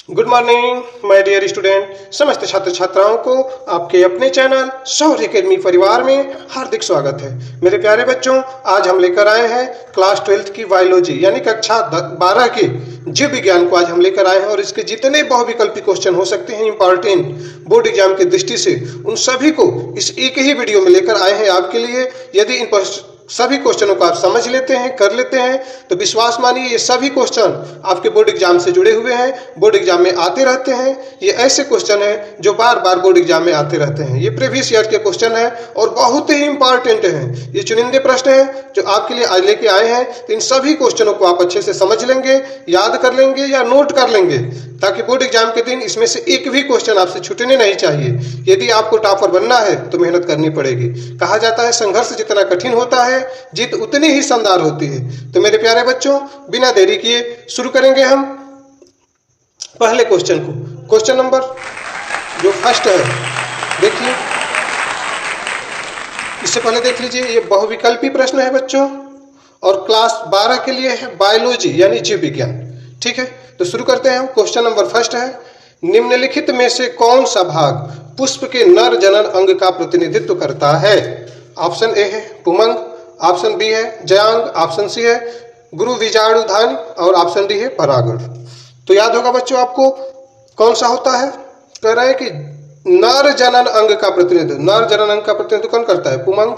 Good morning my dear student. समस्त छात्र छात्राओं को आपके अपने चैनल शौर्य अकेडमी परिवार में हार्दिक स्वागत है। मेरे प्यारे बच्चों, आज हम लेकर आए हैं क्लास 12 की बायोलॉजी यानी कक्षा 12 के जीव विज्ञान को आज हम लेकर आए हैं और इसके जितने बहुविकल्पी क्वेश्चन हो सकते हैं इंपॉर्टेंट बोर्ड एग्जाम की दृष्टि से, उन सभी को इस एक ही वीडियो में लेकर आए हैं आपके लिए। यदि इन सभी क्वेश्चनों को आप समझ लेते हैं, कर लेते हैं, तो विश्वास मानिए ये सभी क्वेश्चन आपके बोर्ड एग्जाम से जुड़े हुए हैं, बोर्ड एग्जाम में आते रहते हैं। ये ऐसे क्वेश्चन हैं जो बार बार बोर्ड एग्जाम में आते रहते हैं। ये प्रीवियस ईयर के क्वेश्चन हैं और बहुत ही इंपॉर्टेंट हैं। ये चुनिंदे प्रश्न हैं जो आपके लिए आज लेके आए हैं। तो इन सभी क्वेश्चनों को आप अच्छे से समझ लेंगे, याद कर लेंगे या नोट कर लेंगे, ताकि बोर्ड एग्जाम के दिन इसमें से एक भी क्वेश्चन आपसे छूटने नहीं चाहिए। यदि आपको टॉपर बनना है तो मेहनत करनी पड़ेगी। कहा जाता है संघर्ष जितना कठिन होता है, जीत उतनी ही शानदार होती है। तो मेरे प्यारे बच्चों, बिना देरी किए शुरू करेंगे हम पहले क्वेश्चन को। क्वेश्चन नंबर जो फर्स्ट है, देखिए, इससे पहले देख लीजिए, ये बहुविकल्पी प्रश्न है बच्चों और क्लास 12 के लिए है बायोलॉजी यानी जीव विज्ञान। ठीक है, तो शुरू करते हैं हम। क्वेश्चन नंबर फर्स्ट है, निम्नलिखित में से कौन सा भाग पुष्प के नर जनन अंग का प्रतिनिधित्व करता है? ऑप्शन ए है पुमंग, ऑप्शन बी है जयांग, ऑप्शन सी है गुरु बीजाणुधानी और ऑप्शन डी है परागण। तो याद होगा बच्चों आपको कौन सा होता है। कह रहा है कि नर जनन अंग का प्रतिनिधित्व, नर जनन अंग का प्रतिनिधित्व कौन करता है? पुमंग।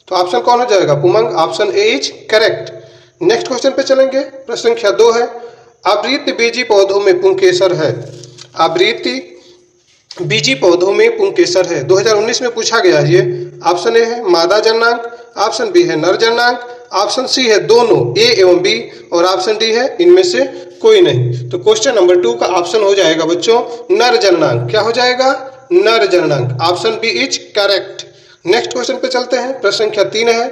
तो ऑप्शन कौन हो जाएगा? पुमंग। Option A is correct. Next question पे चलेंगे। प्रश्न संख्या 2 है, आवृत्ति बीजी पौधों में पुंकेसर है। आवृत्ति बीजी पौधों में पुंकेसर है, 2019 में पूछा गया है ये। ऑप्शन ए है मादा जननांग, ऑप्शन बी है नर जननांग, ऑप्शन सी है दोनों ए एवं बी और ऑप्शन डी है इनमें से कोई नहीं। तो क्वेश्चन नंबर 2 का ऑप्शन हो जाएगा बच्चों नर जननांग। क्या हो जाएगा? नर जननांग। Option B is correct. Next question पे चलते हैं। प्रश्न संख्या 3 है,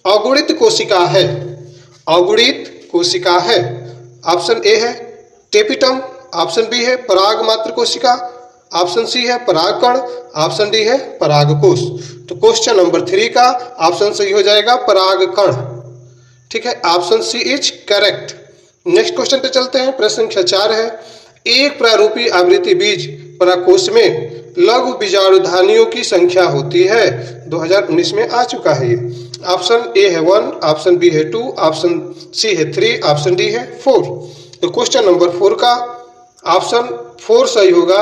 अगुणित कोशिका है। अगुणित कोशिका है, ऑप्शन ए है टेपिटम, ऑप्शन बी है पराग मात्र कोशिका, ऑप्शन सी है परागकण, ऑप्शन डी है परागकोश। तो क्वेश्चन नंबर 3 का ऑप्शन सही हो जाएगा परागकण। ठीक है, option C is correct. Next question पे चलते हैं। प्रश्न संख्या 4 है, एक प्रारूपी आवृत्ति बीज परागकोश में लघु बीजाणुधानियों की संख्या होती है। 2019 में आ चुका है ये। ऑप्शन ए है 1, ऑप्शन बी है 2, ऑप्शन सी है 3, ऑप्शन डी है 4। तो क्वेश्चन नंबर 4 का ऑप्शन 4 सही होगा,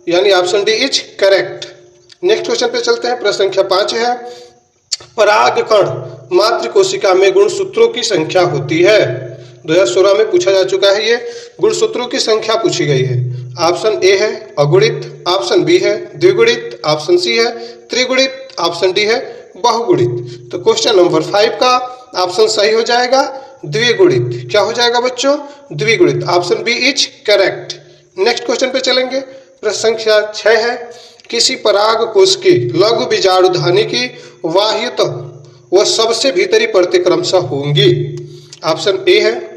यानी option D is correct. Next question पे चलते हैं। प्रश्न संख्या 5 है, परागकण मात्र कोशिका में गुणसूत्रों की संख्या होती है। 2016 में पूछा जा चुका है ये। गुणसूत्रों की संख्या पूछी गई है। ऑप्शन ए है अगुणित, ऑप्शन बी है द्विगुणित, ऑप्शन सी है त्रिगुणित, ऑप्शन डी है बहुगुणित। तो क्वेश्चन नंबर 5 का ऑप्शन सही हो जाएगा द्विगुणित। क्या हो जाएगा बच्चों? द्विगुणित। Option B is correct. Next question पे चलेंगे। प्रश्न संख्या 6 है, किसी पराग कोश की लघु बीजाणुधानी की वाह्यत व सबसे भीतरी परतें क्रमशः होंगी। ऑप्शन ए है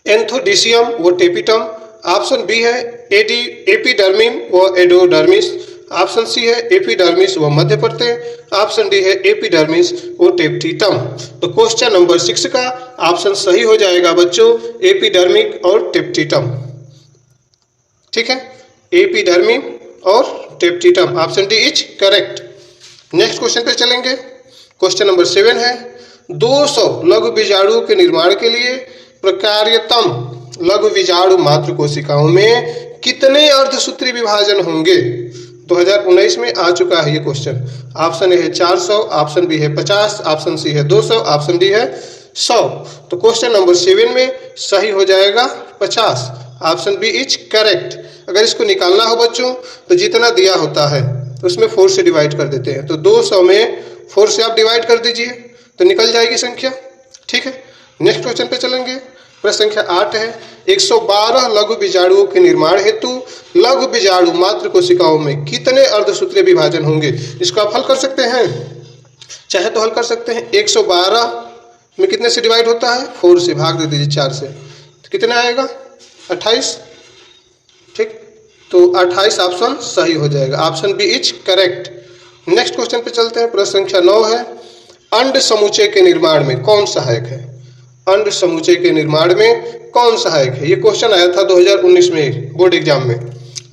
एंथोडिसियम व टेपिटम, ऑप्शन बी है एपिडर्मिन व एडोडर्मिस, ऑप्शन सी है एपिडर्मिस व मध्य परतें, ऑप्शन डी है एपिडर्मिस व टेप्टिटम। तो क्वेश्चन नंबर 6 का ऑप्शन सही हो जाएगा बच्चों एपिडर्मिक और टेप्टिटम। ठीक है, एपिडर्मिन और टेप्टिटम। Option D is correct. Next question पे चलेंगे। क्वेश्चन नंबर 7 है, 200 लघु बीजाणुओं के निर्माण के लिए प्रकार्यतम लघु बीजाणु मात्र कोशिकाओं में कितने अर्धसूत्री विभाजन होंगे? 2019 में आ चुका है ये क्वेश्चन। ऑप्शन ए है 400, ऑप्शन बी है 50, ऑप्शन सी है 200, ऑप्शन डी है 100। तो क्वेश्चन नंबर 7 में सही हो जाएगा 50। Option B is correct. अगर इसको निकालना हो बच्चों तो जितना दिया होता है उसमें 4 से डिवाइड कर देते हैं। तो 200 में 4 से आप डिवाइड कर दीजिए तो निकल जाएगी संख्या। ठीक है, नेक्स्ट क्वेश्चन पे चलेंगे। प्रश्न संख्या 8 है, 112 लघु बीजाणुओं के निर्माण हेतु लघु बीजाणु मात्र कोशिकाओं में कितने अर्धसूत्रीय विभाजन होंगे? इसको आप हल कर सकते हैं, चाहे तो हल कर सकते हैं। 112 में कितने से डिवाइड होता है? 4 से। भाग दे दीजिए 4 से, तो कितना आएगा? 28। ठीक, तो 28 ऑप्शन सही हो जाएगा। Option B is correct. Next question पे चलते हैं। प्रश्न संख्या 9 है, अंड समुच्चय के निर्माण में कौन सहायक है? अंड समुच्चय के निर्माण में कौन सहायक है? ये क्वेश्चन आया था 2019 में बोर्ड एग्जाम में।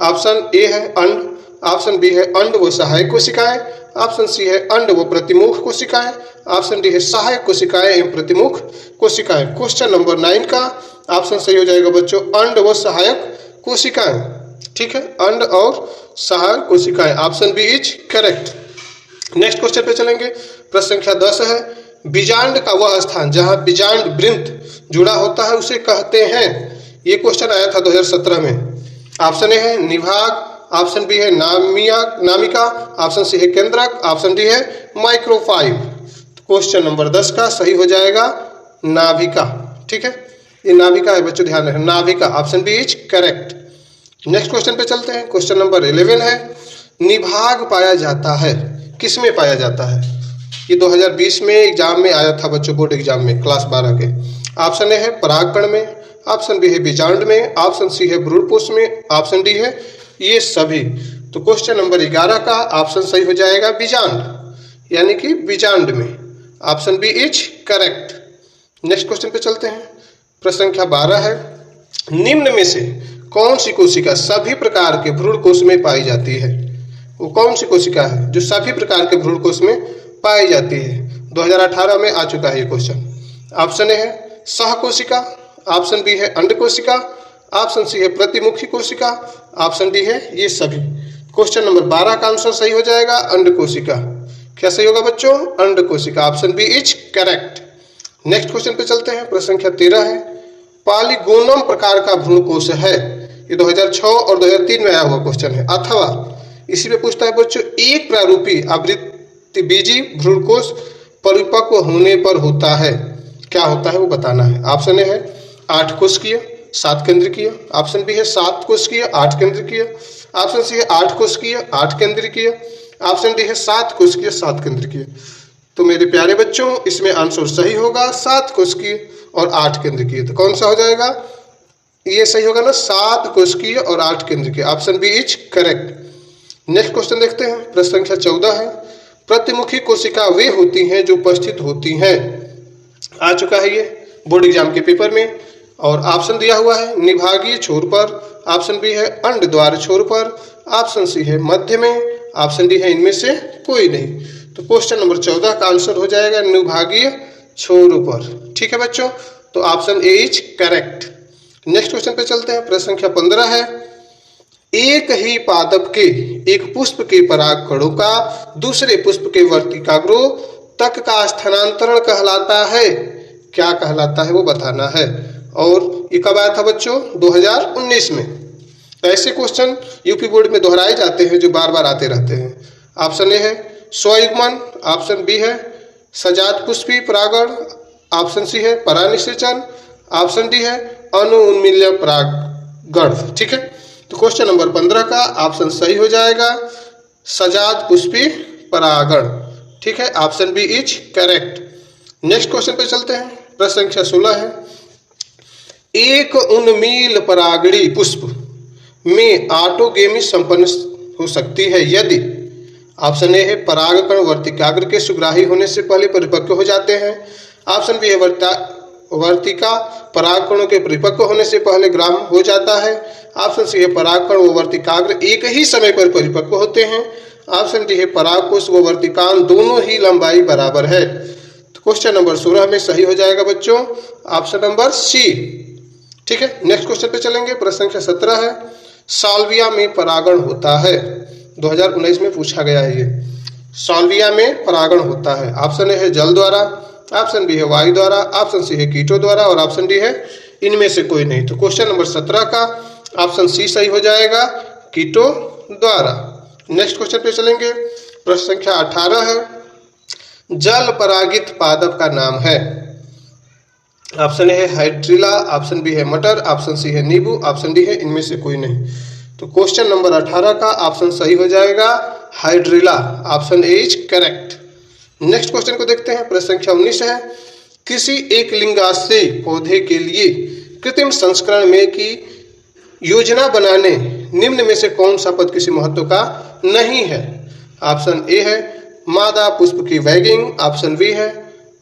ऑप्शन ए है अंड, ऑप्शन बी है अंड व सहायक कोशिकाएं, ऑप्शन सी है अंड व प्रतिमुख कोशिकाएं, ऑप्शन डी है सहायक कोशिकाएं एवं प्रतिमुख कोशिकाएं। क्वेश्चन नंबर 9 का ऑप्शन सही हो जाएगा बच्चों अंड व सहायक कोशिकाएं। ठीक है, अंड और सहायक कोशिकाएं, option B is correct. Next question पे चलेंगे। प्रश्न संख्या 10 है बीजांड का वह स्थान जहां बीजांड वृंत जुड़ा होता है उसे कहते हैं। ये क्वेश्चन आया था 2017 में। ऑप्शन ए है निभाग, ऑप्शन बी है नामिका, ऑप्शन सी है केंद्रक, ऑप्शन डी है माइक्रोफाइव। क्वेश्चन नंबर 10 का सही हो जाएगा नाभिका। ठीक है, ये नाभिका है बच्चों, ध्यान रखें नाभिका, option B is correct. Next question पे चलते हैं। क्वेश्चन नंबर 11 है निभाग पाया जाता है, किसमें पाया जाता है? ये 2020 में एग्जाम में आया था बच्चों, बोर्ड एग्जाम में क्लास 12 के। ऑप्शन ए है परागकण में, ऑप्शन बी है बीजांड में, ऑप्शन सी है भ्रूणपोष में, ऑप्शन डी है ये सभी। तो क्वेश्चन नंबर 11 का ऑप्शन सही हो जाएगा बीजांड, यानी कि बीजांड में, option B is correct. Next question पे चलते हैं। प्रश्न संख्या 12 है निम्न में से कौन सी कोशिका सभी प्रकार के भ्रूणकोश में पाई जाती है? वो कौन सी कोशिका है जो सभी प्रकार के भ्रूणकोश में पाई जाती है? 2018 में आ चुका है ये क्वेश्चन। ऑप्शन ए है सहकोशिका, ऑप्शन बी है अंड कोशिका, ऑप्शन सी है प्रतिमुखी कोशिका, ऑप्शन डी है ये सभी। क्वेश्चन नंबर 12 का आंसर सही हो जाएगा अंड कोशिका। क्या सही होगा बच्चों? अंड कोशिका, option B is correct. Next question पे चलते हैं। प्रश्न संख्या 13 है पॉलीगोनम प्रकार का भ्रूणकोश है। ये 2006 और 2003 में आया हुआ क्वेश्चन है। अथवा इसी में पूछता है बच्चों एक प्रारूपी आवृत्तिबीजी भ्रूणकोश परिपक्व होने पर होता है, क्या होता है वो बताना है। ऑप्शन ए है 8 कोशिकीय 7 केंद्रकीय, ऑप्शन बी है 7 कोशिकीय 8 केंद्रकीय, ऑप्शन सी है 8 कोशिकीय 8 केंद्रकीय, ऑप्शन डी है 7 कोशिकीय 7 केंद्रकीय। तो मेरे प्यारे बच्चों इसमें आंसर सही होगा 7 कोशिकीय और 8 केंद्रकीय। तो कौन सा हो जाएगा? ये सही होगा ना, 7 कोशिकीय और 8 केंद्रकीय, option B is correct. Next question देखते हैं। प्रश्न संख्या 14 है प्रतिमुखी कोशिका वे होती हैं जो उपस्थित होती हैं। आ चुका है ये बोर्ड एग्जाम के पेपर में और ऑप्शन दिया हुआ है निभागीय छोर पर, ऑप्शन बी है अंड द्वार छोर पर, ऑप्शन सी है मध्य में, ऑप्शन डी है इनमें से कोई नहीं। तो क्वेश्चन नंबर 14 का आंसर हो जाएगा निभागीय छोर पर। ठीक है बच्चों, तो option A is correct. Next question पे चलते हैं। प्रश्न संख्या 15 है एक ही पादप के एक पुष्प के पराग कणों का दूसरे पुष्प के वर्तिकाग्रों तक का स्थानांतरण कहलाता है। क्या कहलाता है वो बताना है। और ये कब आया था बच्चों? 2019 में। ऐसे क्वेश्चन यूपी बोर्ड में दोहराए जाते हैं जो बार बार आते रहते हैं। ऑप्शन ए है स्वयुग्मन, ऑप्शन बी है सजात पुष्पी परागण, ऑप्शन सी है परानिषेचन, ऑप्शन डी है अनुउन्मील्य परागण। ठीक है, तो क्वेश्चन नंबर 15 का ऑप्शन सही हो जाएगा सजात पुष्पी परागण। ठीक है, option B is correct. Next question पे चलते हैं। प्रश्न संख्या 16 है एक उन्मील परागणी पुष्प में ऑटोगेमी संपन्न हो सकती है यदि। ऑप्शन ए है परागकण वर्तिकाग्र के सुग्राही होने से पहले परिपक्व हो जाते हैं, ऑप्शन बी है वर्तिका परागकणों के परिपक्व होने से पहले ग्राम हो जाता है, ऑप्शन सी है परागकण व वर्तिकाग्र एक ही समय पर परिपक्व होते हैं, ऑप्शन डी है परागकोश व वर्तिकान दोनों ही लंबाई बराबर है। तो क्वेश्चन नंबर 16 में सही हो जाएगा बच्चों ऑप्शन नंबर सी। ठीक है, नेक्स्ट क्वेश्चन पे चलेंगे। प्रश्न संख्या 17 है साल्विया में परागण होता है। 2019 में पूछा गया है ये। साल्विया में परागण होता है। ऑप्शन ए है जल द्वारा, ऑप्शन बी है वायु द्वारा, ऑप्शन सी है कीटों द्वारा और ऑप्शन डी है इनमें से कोई नहीं। तो क्वेश्चन नंबर 17 का ऑप्शन सी सही हो जाएगा कीटों द्वारा। नेक्स्ट क्वेश्चन पे चलेंगे। प्रश्न संख्या 18 है जल परागित पादप का नाम है। ऑप्शन ए है हाइड्रिला, ऑप्शन बी है मटर, ऑप्शन सी है नींबू, ऑप्शन डी है इनमें से कोई नहीं। तो क्वेश्चन नंबर 18 का ऑप्शन सही हो जाएगा hydrilla, option A is correct. Next question को देखते हैं। प्रश्न संख्या 19 है किसी एक लिंगाश्रयी पौधे के लिए कृत्रिम संस्करण में की योजना बनाने निम्न में से कौन सा पद किसी महत्व का नहीं है। ऑप्शन ए है मादा पुष्प की वैगिंग, ऑप्शन बी है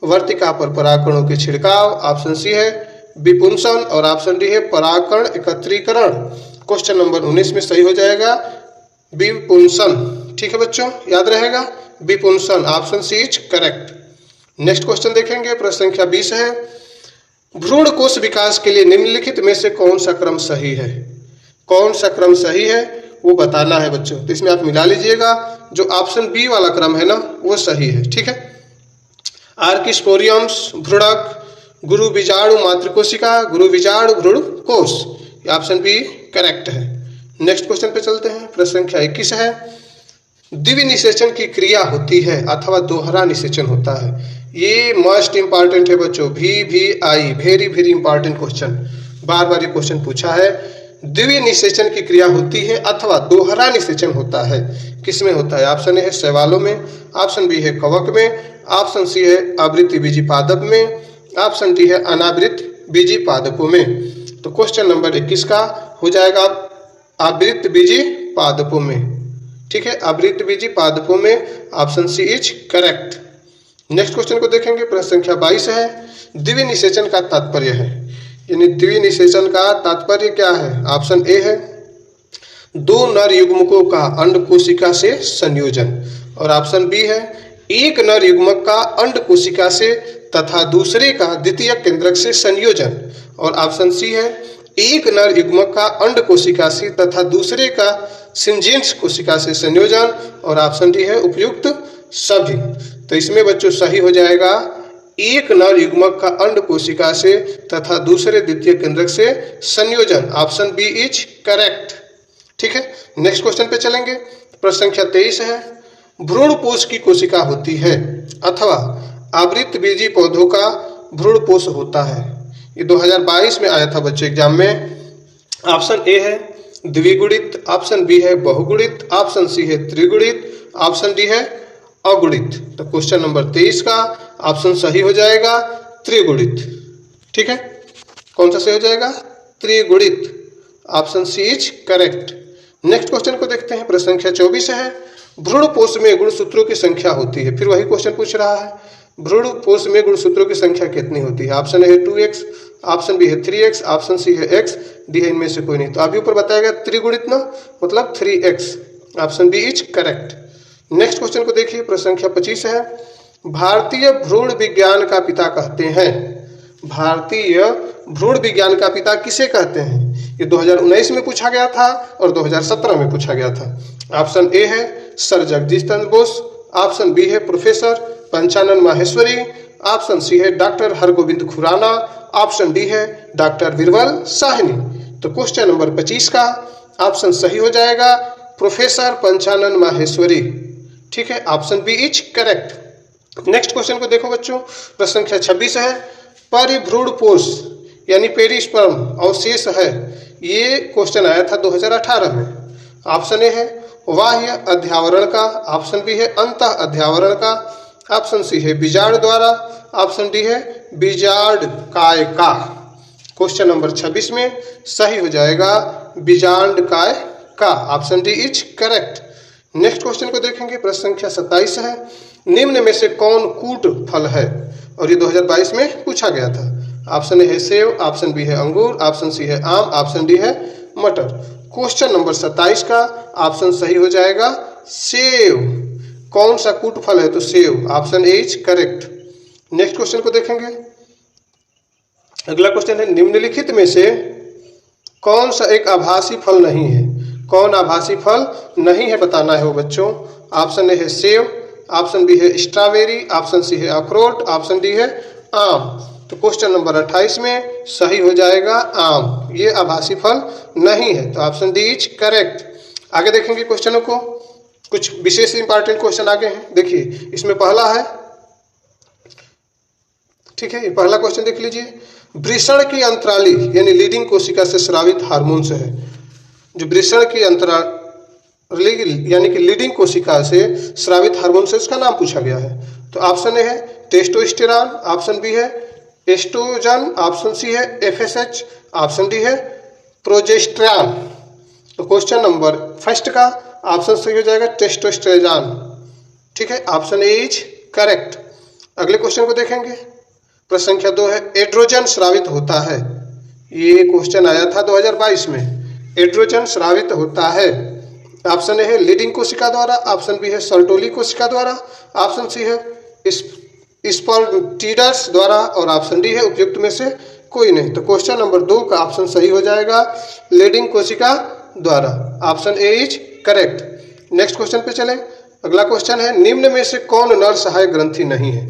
वर्तिका पर परागकणों के छिड़काव, ऑप्शन सी है विपुंसन, और ऑप्शन डी है परागकण एकत्रीकरण। क्वेश्चन नंबर 19 में सही हो जाएगा विपुंसन। ठीक है बच्चों, याद रहेगा विपुंसन, option C is correct. Next question देखेंगे, प्रश्न संख्या 20 है भ्रूण कोश विकास के लिए निम्नलिखित में से कौन सा क्रम सही है? कौन सा क्रम सही है वो बताना है बच्चों। तो इसमें आप मिला लीजिएगा, जो ऑप्शन बी वाला क्रम है ना वो सही है। ठीक है, आर्किस्पोरियम्स भ्रूणक, गुरु बीजाणु मातृकोशिका, गुरु बीजाणु भ्रूण कोश, ऑप्शन बी करेक्ट है। नेक्स्ट क्वेश्चन पे चलते हैं, प्रश्न संख्या 21 है द्वितीय निषेचन की क्रिया होती है अथवा दोहरा निषेचन होता है। ये मोस्ट इंपॉर्टेंट है बच्चों, VVI, very very important question, बार बार ये क्वेश्चन पूछा है। द्वितीय निषेचन की क्रिया होती है अथवा दोहरा निषेचन होता है, किसमें होता है? ऑप्शन ए है शैवालों में, ऑप्शन बी है कवक में, ऑप्शन सी है आवृत्ति बीजी पादप में, ऑप्शन डी है अनावृत बीजी पादपों में। तो क्वेश्चन नंबर 21 का हो जाएगा आवृत्त बीजी पादपों में। ठीक है, आवृत्त बीजी पादपों में, option C is correct. Next question को देखेंगे, प्रश्न संख्या 22 है द्वितीय निषेचन का तात्पर्य है, यानी द्वितीय निषेचन का तात्पर्य क्या है? ऑप्शन ए है दो नर युग्मकों का अंड कोशिका से संयोजन, और ऑप्शन बी है एक नर युग्मक का अंड कोशिका से तथा दूसरे का द्वितीय केंद्रक से संयोजन, और ऑप्शन सी है एक नर युग्मक का अंड कोशिका से तथा दूसरे का सिंजेंस कोशिका से संयोजन, और ऑप्शन डी है उपयुक्त सभी। तो इसमें बच्चों सही हो जाएगा एक नर युग्मक का अंड कोशिका से तथा दूसरे द्वितीय केंद्रक से संयोजन, ऑप्शन बी इज करेक्ट। ठीक है, नेक्स्ट क्वेश्चन पे चलेंगे, प्रश्न संख्या 23 है भ्रूणपोष की कोशिका होती है अथवा आवृत्त बीजी पौधों का भ्रूणपोष होता है। ये 2022 में आया था बच्चों एग्जाम में। ऑप्शन ए है द्विगुणित, ऑप्शन बी है बहुगुणित, ऑप्शन सी है त्रिगुणित, ऑप्शन डी है अगुणित। तो क्वेश्चन नंबर 23 का ऑप्शन सही हो जाएगा त्रिगुणित। ठीक है, कौन सा सही हो जाएगा? त्रिगुणित, option C is correct. Next question को देखते हैं, प्रश्न संख्या 24 है भ्रूणपोष में गुणसूत्रों की संख्या होती है। फिर वही क्वेश्चन पूछ रहा है भ्रूणपोष में गुणसूत्रों की संख्या कितनी होती है? ऑप्शन ए है 2x, ऑप्शन बी है 3x, ऑप्शन सी है x, डी है इनमें से कोई नहीं। तो अभी ऊपर बताया गया त्रिगुणित ना, मतलब 3x, option B is correct. Next question को देखिए, प्रश्न संख्या 25 है भारतीय भ्रूण विज्ञान का पिता कहते हैं। भारतीय भ्रूण विज्ञान का पिता किसे कहते हैं? ये 2019 में पूछा गया था और 2017 में पूछा गया था। ऑप्शन ए है sir Jagdish Chandra Bose, option B है professor Panchanan Maheshwari, option C है doctor Hargobind Khorana, option D है डॉक्टर बीरबल साहनी। तो क्वेश्चन नंबर 25 का ऑप्शन सही हो जाएगा प्रोफेसर पंचानन माहेश्वरी। ठीक है, option B is correct. Next question को देखो बच्चों, प्रश्न संख्या 26 है परिभ्रूणपोष यानी पेरिस्पर्म अवशेष है। ये क्वेश्चन आया था 2018 में। ऑप्शन ए है बाह्य अध्यावरण का, ऑप्शन बी है अंतः अध्यावरण का, ऑप्शन सी है बीजांड द्वारा, ऑप्शन डी है बीजांड काय का। क्वेश्चन नंबर 26 में सही हो जाएगा बीजांड काय का, option D is correct. Next question को देखेंगे, प्रश्न संख्या 27 है निम्न में से कौन कूट फल है? और ये 2022 में पूछा गया था। ऑप्शन ए है सेव, ऑप्शन बी है अंगूर, ऑप्शन सी है आम, ऑप्शन डी है मटर। क्वेश्चन नंबर 27 का ऑप्शन सही हो जाएगा सेव। कौन सा कूट फल है? तो save, option A is correct. Next question को देखेंगे, अगला क्वेश्चन है निम्नलिखित में से कौन सा एक आभासी फल नहीं है? कौन आभासी फल नहीं है बताना है वो बच्चों। ऑप्शन ए है सेव, ऑप्शन बी है स्ट्रॉबेरी, ऑप्शन सी है अखरोट, ऑप्शन डी है आम। तो क्वेश्चन नंबर 28 में सही हो जाएगा आम, ये आभासी फल नहीं है। तो ऑप्शन डी इज करेक्ट। आगे देखेंगे क्वेश्चनों को, कुछ विशेष इंपॉर्टेंट क्वेश्चन आगे हैं। देखिए इसमें पहला है, ठीक है, ये पहला क्वेश्चन देख लीजिए, वृषण की अंतराली यानी लीडिंग कोशिका से स्रावित हार्मोन से है। जो वृषण की अंतराली यानी कि लीडिंग कोशिका से स्रावित हार्मोन से उसका नाम पूछा गया है। तो ऑप्शन ए है टेस्टोस्टेरॉन, ऑप्शन बी है एस्ट्रोजन, ऑप्शन सी है एफएसएच, ऑप्शन डी है प्रोजेस्टेरॉन। तो क्वेश्चन नंबर फर्स्ट का ऑप्शन सही हो जाएगा टेस्टोस्टेरॉन। ठीक है, ऑप्शन ए इज करेक्ट। अगले क्वेश्चन को देखेंगे। प्रश्न संख्या 2 है, एड्रोजन स्रावित होता है। ये क्वेश्चन आया था 2022 में। एड्रोजन स्रावित होता है। ऑप्शन ए है लीडिंग कोशिका द्वारा, ऑप्शन बी है सर्टोली कोशिका द्वारा, ऑप्शन सी है स्पर्मटीडर्स द्वारा और ऑप्शन डी है उपयुक्त में से कोई नहीं। तो क्वेश्चन नंबर 2 का ऑप्शन सही हो जाएगा, लीडिंग कोशिका द्वारा। Option A is correct. Next question पे चलें। अगला क्वेश्चन है, निम्न में से कौन नर सहायक ग्रंथि नहीं है?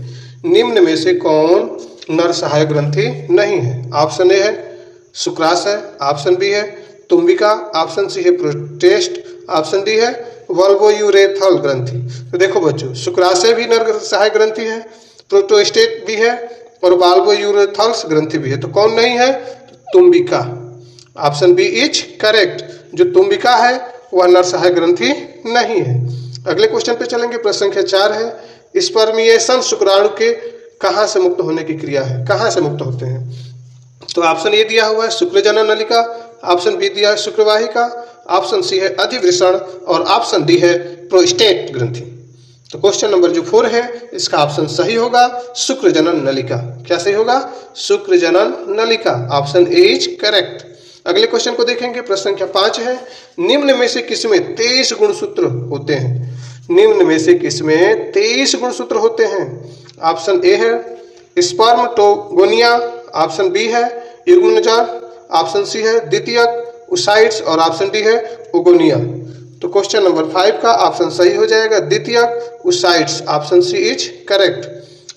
निम्न में से कौन नर सहायक ग्रंथि नहीं है? ऑप्शन ए है शुक्राशय, ऑप्शन बी है तुम्बिका, ऑप्शन सी है प्रोस्टेट, ऑप्शन डी है वल्वोयूरेथल ग्रंथि। तो देखो बच्चों, शुक्राशय भी नर सहायक ग्रंथि है, प्रोस्टेट भी है और वल्वोयूरेथल्स ग्रंथि भी है। तो कौन नहीं है? तुम्बिका। Option B is correct. जो तुम्बिका है वह नर सहायक ग्रंथि नहीं है। अगले क्वेश्चन पे चलेंगे। प्रश्न संख्या 4 है, स्पर्मिएशन शुक्राणु के कहाँ से मुक्त होने की क्रिया है? कहाँ से मुक्त होते हैं? तो ऑप्शन ए दिया हुआ है शुक्रजनन नलिका, ऑप्शन बी दिया है शुक्रवाहिका, ऑप्शन सी है अधिवृषण और ऑप्शन डी है प्रोस्टेट ग्रंथि। तो क्वेश्चन नंबर जो 4 है इसका ऑप्शन सही होगा शुक्रजनन नलिका। क्या सही होगा? शुक्रजनन नलिका। Option A is correct. अगले क्वेश्चन को देखेंगे। प्रश्न संख्या 5 है, निम्न में से किसमें 23 गुणसूत्र होते हैं? निम्न में से किसमें 23 गुणसूत्र होते हैं? ऑप्शन ए है स्पर्मटोगोनिया, ऑप्शन बी है युग्मनज, ऑप्शन सी है द्वितीयक ओसाइट्स और ऑप्शन डी है ओगोनिया। तो क्वेश्चन नंबर 5 का ऑप्शन सही हो जाएगा द्वितीयक oocytes. Option C is correct.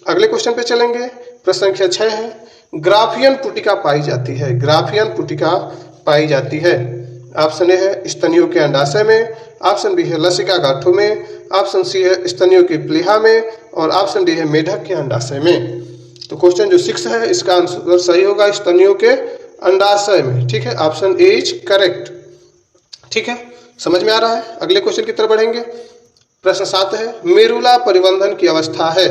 अगले क्वेश्चन पे चलेंगे। प्रश्न संख्या 6 है, ग्राफियन पुटिका पाई जाती है। ग्राफियन पुटिका पाई जाती है। ऑप्शन ए है स्तनियों के अंडाशय में, ऑप्शन बी है लसिका गांठों में, ऑप्शन सी है स्तनियों की प्लीहा में और ऑप्शन डी है मेढक के अंडाशय में। तो क्वेश्चन जो 6 है इसका आंसर सही होगा स्तनियों के अंडाशय में। ठीक है, ऑप्शन ए इज करेक्ट। ठीक है, समझ में आ रहा है। अगले क्वेश्चन की तरफ बढ़ेंगे। प्रश्न 7 है, मेरुला परिबंधन की अवस्था है।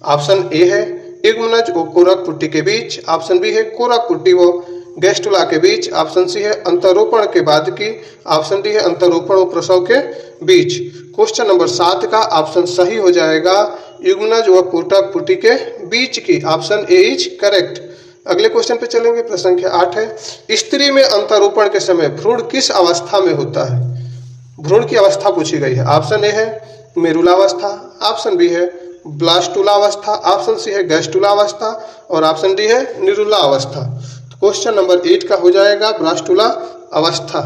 ऑप्शन ए है युग्मनज व कोरक पुट्टी के बीच, ऑप्शन बी है कोरक पुट्टी व गैस्टुला के बीच, ऑप्शन सी है अंतरोपण के बाद की, ऑप्शन डी है अंतरोपण व प्रसव के बीच। क्वेश्चन नंबर 7 का ऑप्शन सही हो जाएगा युग्मनज व कोरक पुट्टी के बीच की। Option A is correct. अगले क्वेश्चन पे चलेंगे। प्रश्न संख्या 8 है, स्त्री में अंतरोपण के समय भ्रूण किस अवस्था में होता है? भ्रूण की अवस्था पूछी गई है। ऑप्शन ए है मेरुलावस्था, ऑप्शन बी है ब्लास्टुलावस्था, ऑप्शन सी है गैस्टुलावस्था और ऑप्शन डी है निरुला अवस्था। तो क्वेश्चन नंबर 8 का हो जाएगा ब्लास्टुला अवस्था।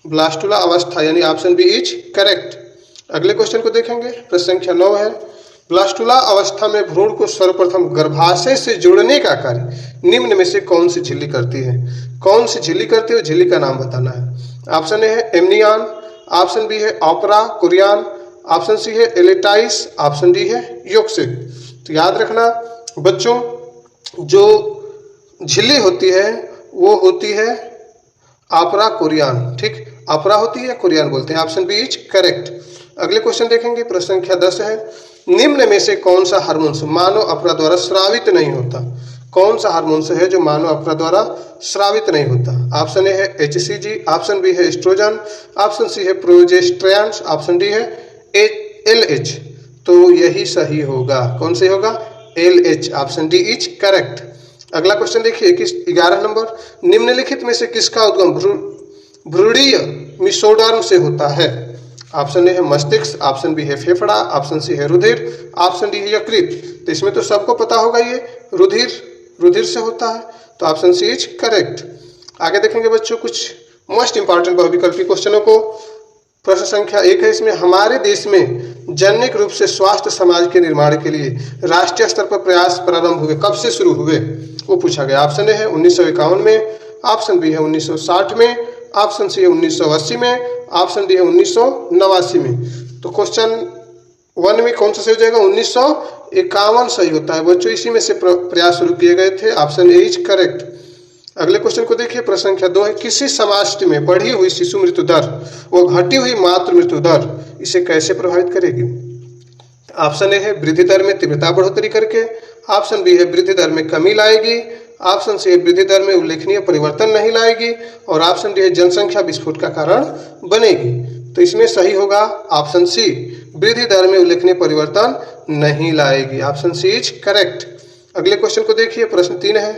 ब्लास्टुला अवस्था यानी ऑप्शन बी इज करेक्ट। अगले क्वेश्चन को देखेंगे। प्रश्न संख्या 9 है, ब्लास्टुला अवस्था में भ्रूण को सर्वप्रथम गर्भाशय से जोड़ने का कार्य निम्न में से कौन सी झिल्ली करती है? कौन सी झिल्ली करती है? झिल्ली का नाम बताना है। ऑप्शन ए है एमनियन, ऑप्शन बी है ऑपरा कुरियन, ऑप्शन सी है एलेटाइस, ऑप्शन डी है योक्सिक। तो याद रखना बच्चों, जो झिल्ली होती है वो होती है ऑपरा कुरियन। ठीक, ऑपरा होती है, कुरियन बोलते हैं। Option B is correct. अगले क्वेश्चन देखेंगे। प्रश्न संख्या 10 है, निम्न में से कौन सा हार्मोन मानव अपरा द्वारा स्रावित नहीं होता? कौन सा हार्मोन है जो मानव अपरा द्वारा स्रावित नहीं होता? ऑप्शन ए है HCG, ऑप्शन बी है एस्ट्रोजन, ऑप्शन सी है प्रोजेस्टेरॉन, ऑप्शन डी है LH। तो यही सही होगा। कौन सही होगा? LH। Option D is correct. अगला क्वेश्चन देखिए 11 नंबर, निम्नलिखित में से किसका उद्गम भ्रूणीय मिसोडर्म से होता है? ऑप्शन ए है मस्तिष्क, ऑप्शन बी है फेफड़ा, ऑप्शन सी है रुधिर, ऑप्शन डी है यकृत। तो इसमें तो सबको पता होगा ये रुधिर से होता है। तो ऑप्शन सी इज करेक्ट। आगे देखेंगे बच्चों कुछ मोस्ट इंपॉर्टेंट बहुविकल्पी क्वेश्चनों को। प्रश्न संख्या 1 है, इसमें हमारे देश में जननिक रूप से स्वास्थ्य समाज के निर्माण के लिए राष्ट्रीय स्तर पर प्रयास प्रारंभ हुए, कब से शुरू हुए वो पूछा गया। ऑप्शन ए है 1951 में, ऑप्शन बी है 1960 में, ऑप्शन सी है 1980 में, ऑप्शन डी है 1989 में। तो क्वेश्चन 1 में कौन सा सही हो जाएगा? 1951 सही होता है बच्चों। इसी में से प्रयास शुरू किए गए थे। Option A is correct. अगले क्वेश्चन को देखिए। प्रश्न संख्या 2 है, किसी समाज में बढ़ी हुई शिशु मृत्यु दर व घटी हुई मातृ मृत्यु दर इसे कैसे प्रभावित करेगी? ऑप्शन ए है वृद्धि दर में तीव्रता बढ़ोतरी करके, ऑप्शन बी है वृद्धि दर में कमी लाएगी, ऑप्शन सी है वृद्धि दर में उल्लेखनीय परिवर्तन नहीं लाएगी और ऑप्शन डी है जनसंख्या विस्फोट का कारण बनेगी। तो इसमें सही होगा ऑप्शन सी, वृद्धि दर में उल्लेखनीय परिवर्तन नहीं लाएगी। Option C is correct. अगले क्वेश्चन को देखिए, प्रश्न 3 है,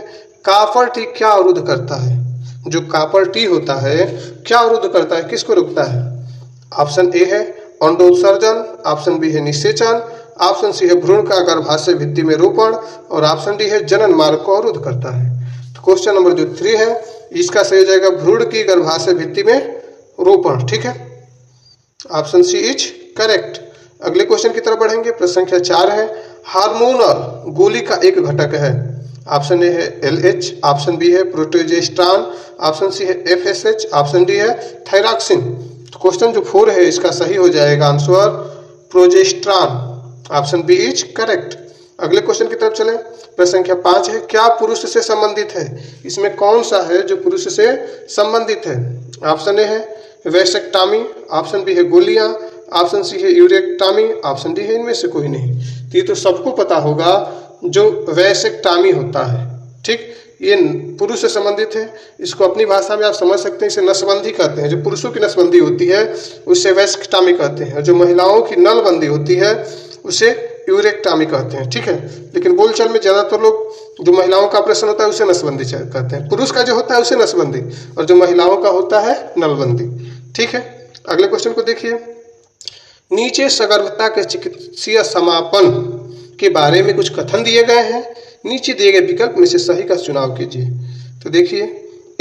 कॉपर टी क्या अवरुद्ध करता है? जो कॉपर टी होता है क्या अवरुद्ध करता है, किसको रोकता है? ऑप्शन ए है अंडोत्सर्जन, ऑप्शन बी है निषेचन, ऑप्शन सी है भ्रूण का गर्भाशय भित्ति में रोपण और ऑप्शन डी है जनन मार्ग को अवरुद्ध करता है। तो क्वेश्चन नंबर जो 3 है इसका सही हो जाएगा भ्रूण की गर्भाशय भित्ति में रोपण। ठीक है, ऑप्शन सी इज करेक्ट। अगले क्वेश्चन की तरफ बढ़ेंगे। प्रश्न संख्या 4 है, हार्मोनल गोली का एक घटक है। ऑप्शन ए है LH, ऑप्शन बी है प्रोजेस्टेरॉन, ऑप्शन सी है FSH, ऑप्शन डी है थायरॉक्सिन। तो क्वेश्चन जो 4 है इसका सही हो जाएगा answer progesterone. Option B is correct. अगले क्वेश्चन की तरफ चले। प्रश्न संख्या 5 है, क्या पुरुष से संबंधित है? इसमें कौन सा है जो पुरुष से संबंधित है? ऑप्शन ए है वैसेक्टॉमी, ऑप्शन बी है गोलियां, ऑप्शन सी है यूरेक्टॉमी, ऑप्शन डी है इनमें से कोई नहीं। तो ये तो सबको पता होगा जो वैसेक्टॉमी होता है। ठीक, ये पुरुष से संबंधित है। इसको अपनी भाषा में आप समझ सकते हैं, इसे नसबंदी कहते हैं। जो पुरुषों की नसबंदी होती है उसे वैसेक्टॉमी कहते हैं, और जो महिलाओं की नलबंदी होती है उसे यूरेक्टॉमी कहते हैं। ठीक है, लेकिन बोलचाल में ज्यादातर लोग जो महिलाओं का ऑपरेशन होता है उसे नसबंदी कहते हैं। पुरुष का जो होता है उसे नसबंदी, और जो महिलाओं का होता है नलबंदी। ठीक है, अगले क्वेश्चन को देखिए, नीचे सगर्भता के चिकित्सीय समापन के बारे में कुछ कथन दिए गए हैं। नीचे दिए गए विकल्प में से सही का चुनाव कीजिए। तो देखिए,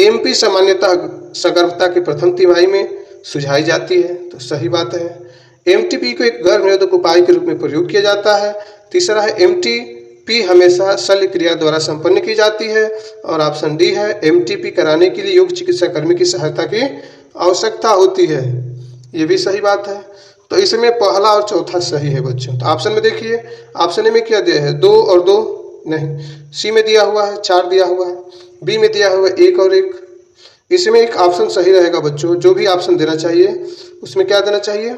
MP सामान्यतः सगर्भता के प्रथम तिमाही में सुझाई जाती है, तो सही बात है। MTP को एक गर्भ निरोधक उपाय के रूप में प्रयोग किया जाता है। तीसरा है MTP हमेशा शल्य क्रिया द्वारा संपन्न की जाती है, और ऑप्शन डी है MTP कराने के लिए योग्य चिकित्सा कर्मी की सहायता की आवश्यकता होती है। ये भी सही बात है। तो इसमें पहला और चौथा सही है बच्चों। तो ऑप्शन में देखिए, ऑप्शन ए में क्या दिया है 2 और 2 नहीं, सी में दिया हुआ है 4 दिया हुआ है, बी में दिया हुआ है 1 और 1। इसमें एक ऑप्शन सही रहेगा बच्चों। जो भी ऑप्शन देना चाहिए उसमें क्या देना चाहिए,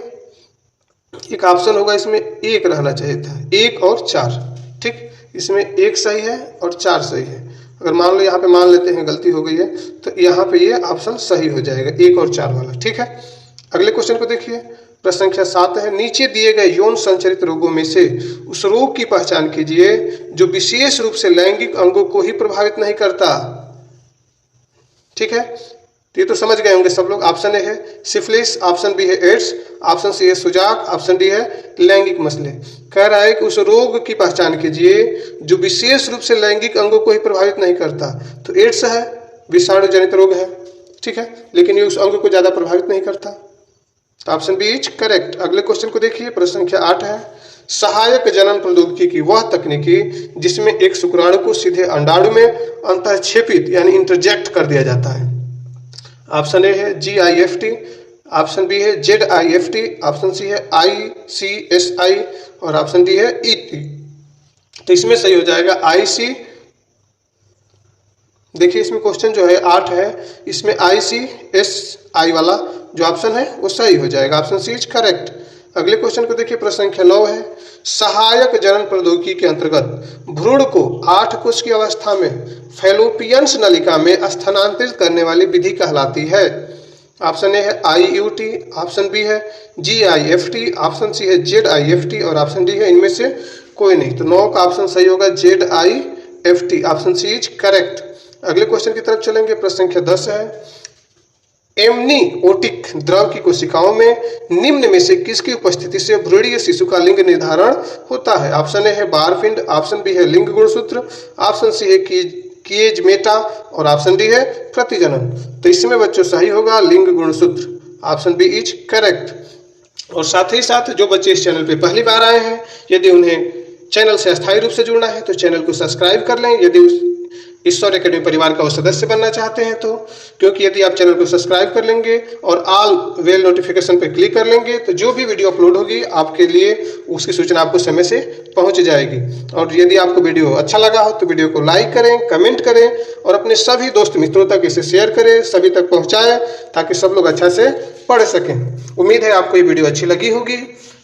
एक ऑप्शन होगा इसमें 1 रहना चाहिए था, 1 और 4। ठीक, इसमें 1 सही है और 4 सही है। अगर मान लो यहाँ पे मान लेते हैं गलती हो गई है, तो यहाँ पे ये ऑप्शन सही हो जाएगा 1 और 4 वाला। ठीक है, अगले क्वेश्चन को देखिए। प्रश्न संख्या 7 है, नीचे दिए गए यौन संचरित रोगों में से उस रोग की पहचान कीजिए जो विशेष रूप से लैंगिक अंगों को ही प्रभावित नहीं करता। ठीक है, तो ये तो समझ गए होंगे सब लोग। ऑप्शन ए है सिफिलिस, ऑप्शन बी है एड्स, ऑप्शन सी है सुजाक, ऑप्शन डी है लैंगिक मसले। कह रहा है कि उस रोग की पहचान कीजिए जो विशेष रूप से लैंगिक अंगों को ही प्रभावित नहीं करता। तो एड्स है, विषाणु जनित रोग है। ठीक है, लेकिन ये उस अंग को ज्यादा प्रभावित नहीं करता। Option B is correct. अगले क्वेश्चन को देखिए। प्रश्न संख्या 8 है, सहायक जनन प्रौद्योगिकी की वह तकनीकी जिसमें एक शुक्राणु को सीधे अंडाणु में अंतःक्षेपित यानी इंटरजेक्ट कर दिया जाता है। ऑप्शन ए है GIFT, ऑप्शन बी है ZIFT, ऑप्शन सी है ICSI और ऑप्शन डी है ET। तो इसमें सही हो जाएगा IC। देखिए इसमें क्वेश्चन जो है 8 है, इसमें ICSI वाला जो ऑप्शन है वो सही हो जाएगा। Option C is correct. अगले क्वेश्चन को देखिए। प्रश्न संख्या 9 है, सहायक जनन प्रौद्योगिकी के अंतर्गत भ्रूण को 8 कोश की अवस्था में फैलोपियन नलिका में स्थानांतरित करने वाली विधि कहलाती है। ऑप्शन ए है IUT, ऑप्शन बी है GIFT, ऑप्शन सी है ZIFT और ऑप्शन डी है इनमें से कोई नहीं। तो 9 का ऑप्शन सही होगा ZIFT। Option C is correct. अगले क्वेश्चन की तरफ चलेंगे। प्रश्न संख्या 10 है, एमनियोटिक द्रव की कोशिकाओं में निम्न में से किसकी उपस्थिति से भ्रूणीय शिशु का लिंग निर्धारण होता है? ऑप्शन ए है बारपिंड, ऑप्शन बी है लिंग गुणसूत्र, ऑप्शन सी है किएजमेटा और ऑप्शन डी है प्रतिजनन। तो इसमें बच्चों सही होगा लिंग गुणसूत्र। Option B is correct. और साथ ही साथ जो बच्चे इस चैनल पे पहली बार आए हैं, यदि उन्हें चैनल से अस्थायी रूप से जुड़ना है तो चैनल को सब्सक्राइब कर लें। यदि इस शौर्य अकेडमी परिवार का वो सदस्य बनना चाहते हैं तो, क्योंकि यदि आप चैनल को सब्सक्राइब कर लेंगे और ऑल बेल नोटिफिकेशन पर क्लिक कर लेंगे तो जो भी वीडियो अपलोड होगी आपके लिए उसकी सूचना आपको समय से पहुंच जाएगी। और यदि आपको वीडियो अच्छा लगा हो तो वीडियो को लाइक करें, कमेंट करें और अपने सभी दोस्त मित्रों तक इसे शेयर करें, सभी तक पहुंचाएं ताकि सब लोग अच्छा से पढ़ सकें। उम्मीद है आपको ये वीडियो अच्छी लगी होगी।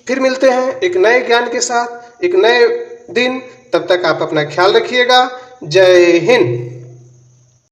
फिर मिलते हैं एक नए ज्ञान के साथ एक नए दिन। तब तक आप अपना ख्याल रखिएगा। जय हिंद।